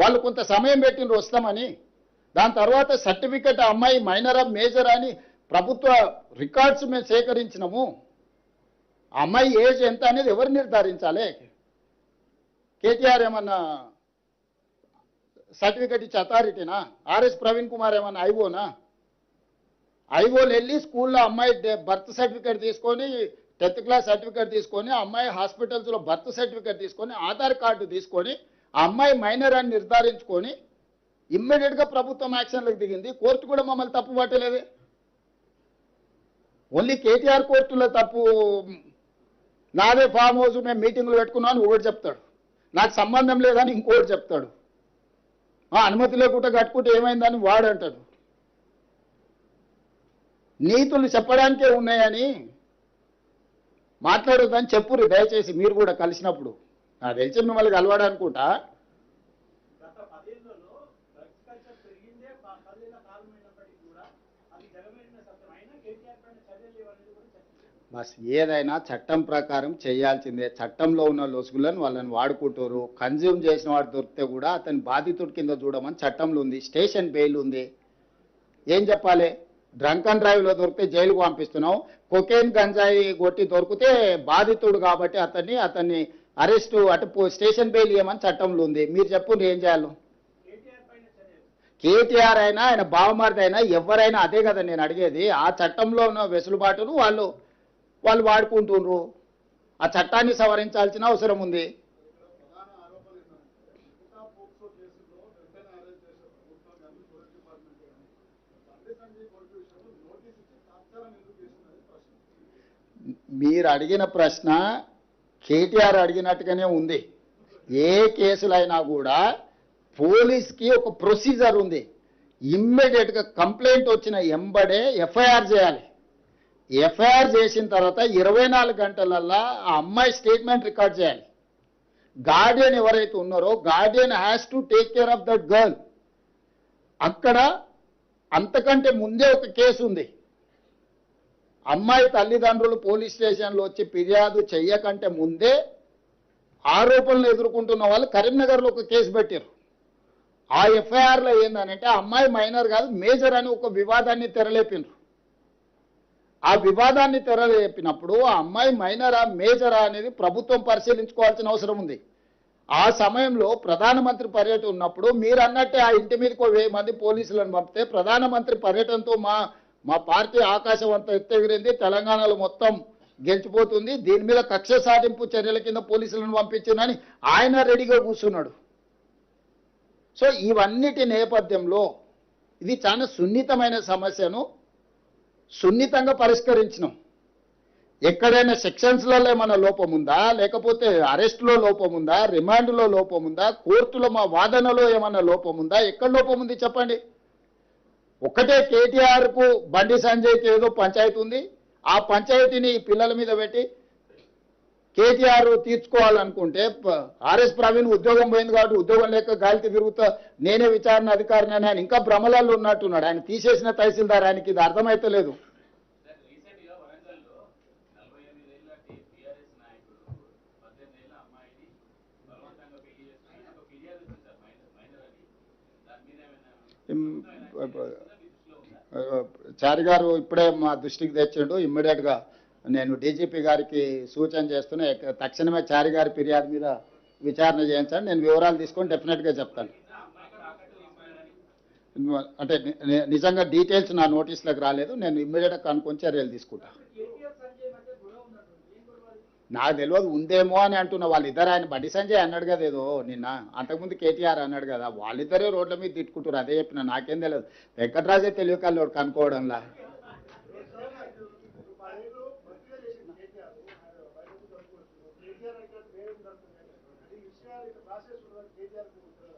వాళ్ళు కొంత సమయం పెట్టిన వస్తామని. దాని తర్వాత సర్టిఫికెట్ అమ్మాయి మైనరా మేజర్ అని ప్రభుత్వ రికార్డ్స్ మేము సేకరించినాము. అమ్మాయి ఏజ్ ఎంత అనేది ఎవరు నిర్ధారించాలి? కేటీఆర్ ఏమన్నా సర్టిఫికెట్ ఇచ్చే అథారిటీనా? ఆర్ఎస్ ప్రవీణ్ కుమార్ ఏమన్నా ఐఓనా? ఐఓలు వెళ్ళి స్కూల్లో అమ్మాయి బర్త్ సర్టిఫికేట్ తీసుకొని 10th క్లాస్ సర్టిఫికేట్ తీసుకొని అమ్మాయి హాస్పిటల్స్లో బర్త్ సర్టిఫికేట్ తీసుకొని ఆధార్ కార్డు తీసుకొని ఆ అమ్మాయి మైనర్ అని నిర్ధారించుకొని ఇమ్మీడియట్గా ప్రభుత్వం యాక్షన్లకు దిగింది. కోర్టు కూడా మమ్మల్ని తప్పు పట్టలేదే. ఓన్లీ కేటీఆర్ కోర్టులో తప్పు. నాదే ఫామ్ హౌస్ మేము మీటింగ్లు పెట్టుకున్నాను ఒకటి చెప్తాడు, నాకు సంబంధం లేదని ఇంకోటి చెప్తాడు, అనుమతి లేకుండా కట్టుకుంటే ఏమైందని వాడు అంటాడు. నీతులు చెప్పడానికే ఉన్నాయని మాట్లాడొద్దని చెప్పురు దయచేసి మీరు కూడా కలిసినప్పుడు. నాకు తెలిసి మిమ్మల్ని కలవాడనుకుంటా. బస్ ఏదైనా చట్టం ప్రకారం చేయాల్సిందే. చట్టంలో ఉన్న లొసుగులను వాళ్ళని వాడుకుంటారు. కన్జ్యూమ్ చేసిన వాడు దొరికితే కూడా అతని బాధితుడి కింద చూడమని చట్టంలో ఉంది. స్టేషన్ బెయిల్ ఉంది. ఏం చెప్పాలి? డ్రంక్ అండ్ డ్రైవ్లో దొరికితే జైలుకు పంపిస్తున్నాం. కొకేన్ గంజాయి కొట్టి దొరికితే బాధితుడు కాబట్టి అతన్ని అరెస్టు అటు స్టేషన్ బెయిల్ ఇవ్వమని చట్టంలో ఉంది. మీరు చెప్పండి ఏం చేయాలి? కేటీఆర్ అయినా ఆయన బావమరిది అయినా ఎవరైనా అదే కదా నేను అడిగేది. ఆ చట్టంలో ఉన్న వెసులుబాటును వాళ్ళు వాడుకుంటున్నారు. ఆ చట్టాన్ని సవరించాల్సిన అవసరం ఉంది. మీరు అడిగిన ప్రశ్న కేటీఆర్ అడిగినట్టుగానే ఉంది. ఏ కేసులైనా కూడా పోలీస్కి ఒక ప్రొసీజర్ ఉంది. ఇమ్మీడియట్గా కంప్లైంట్ వచ్చిన ఎంబడే ఎఫ్ఐఆర్ చేయాలి. ఎఫ్ఐఆర్ చేసిన తర్వాత 24 గంటలల్లా ఆ అమ్మాయి స్టేట్మెంట్ రికార్డ్ చేయాలి. గార్డియన్ ఎవరైతే ఉన్నారో Guardian has to take care of that girl. అక్కడ అంతకంటే ముందే ఒక కేసు ఉంది. అమ్మాయి తల్లిదండ్రులు పోలీస్ స్టేషన్లో వచ్చి ఫిర్యాదు చెయ్యకంటే ముందే ఆరోపణలు ఎదుర్కొంటున్న వాళ్ళు కరీంనగర్లో ఒక కేసు పెట్టారు. ఆ ఎఫ్ఐఆర్లో ఏందనంటే అమ్మాయి మైనర్ కాదు మేజర్ అని ఒక వివాదాన్ని తెరలేపినారు. ఆ వివాదాన్ని తెరలేపినప్పుడు ఆ అమ్మాయి మైనరా మేజరా అనేది ప్రభుత్వం పరిశీలించుకోవాల్సిన అవసరం ఉంది. ఆ సమయంలో ప్రధానమంత్రి పర్యటన ఉన్నప్పుడు మీరు అన్నట్టే ఆ ఇంటి మీదకి 1000 మంది పోలీసులను పంపితే ప్రధానమంత్రి పర్యటనతో మా పార్టీ ఆకాశం అంతా ఎత్తెగిరింది, తెలంగాణలో మొత్తం గెలిచిపోతుంది, దీని మీద కక్ష సాధింపు చర్యల కింద పోలీసులను పంపించిందని ఆయన రెడీగా కూర్చున్నాడు. సో ఇవన్నిటి నేపథ్యంలో ఇది చాలా సున్నితమైన సమస్యను సున్నితంగా పరిష్కరించినాం. ఎక్కడైనా సెక్షన్స్లలో ఏమైనా లోపం ఉందా, లేకపోతే అరెస్టులో లోపం ఉందా, రిమాండ్లో లోపం ఉందా, కోర్టులో మా వాదనలో ఏమైనా లోపం ఉందా, ఎక్కడ లోపం ఉంది చెప్పండి. ఒక్కటే కేటీఆర్కు బండి సంజయ్కి ఏదో పంచాయతీ ఉంది. ఆ పంచాయతీని పిల్లల మీద పెట్టి కేటీఆర్ తీర్చుకోవాలనుకుంటే ఆర్ఎస్ ప్రవీణ్ ఉద్యోగం పోయింది కాబట్టి ఉద్యోగం లేక గాలికి తిరుగుతా నేనే విచారణ అధికారిని అని ఆయన ఇంకా భ్రమలలో ఉన్నట్టున్నాడు. ఆయన తీసేసిన తహసీల్దార్, ఆయనకి ఇది అర్థమైతే లేదు. చారి గారు ఇప్పుడే మా దృష్టికి తెచ్చిండు. ఇమ్మీడియట్గా నేను డీజీపీ గారికి సూచన చేస్తున్నా, తక్షణమే చారి గారి ఫిర్యాదు మీద విచారణ చేయించండి. నేను వివరాలు తీసుకొని డెఫినెట్గా చెప్తాను. అంటే నిజంగా డీటెయిల్స్ నా నోటీస్లోకి రాలేదు. నేను ఇమ్మీడియట్గా కనుక్కొని చర్యలు తీసుకుంటాను. నాకు తెలియదు, ఉందేమో అని అంటున్నా. వాళ్ళిద్దరు ఆయన బండి సంజయ్ అన్నాడు కదా ఏదో నిన్న, అంతకుముందు కేటీఆర్ అన్నాడు కదా, వాళ్ళిద్దరే రోడ్ల మీద తిట్టుకుంటారు. అదే చెప్పిన, నాకేం తెలియదు. వెంకటరాజే తెలియకల్లోడు కనుక్కోవడంలా.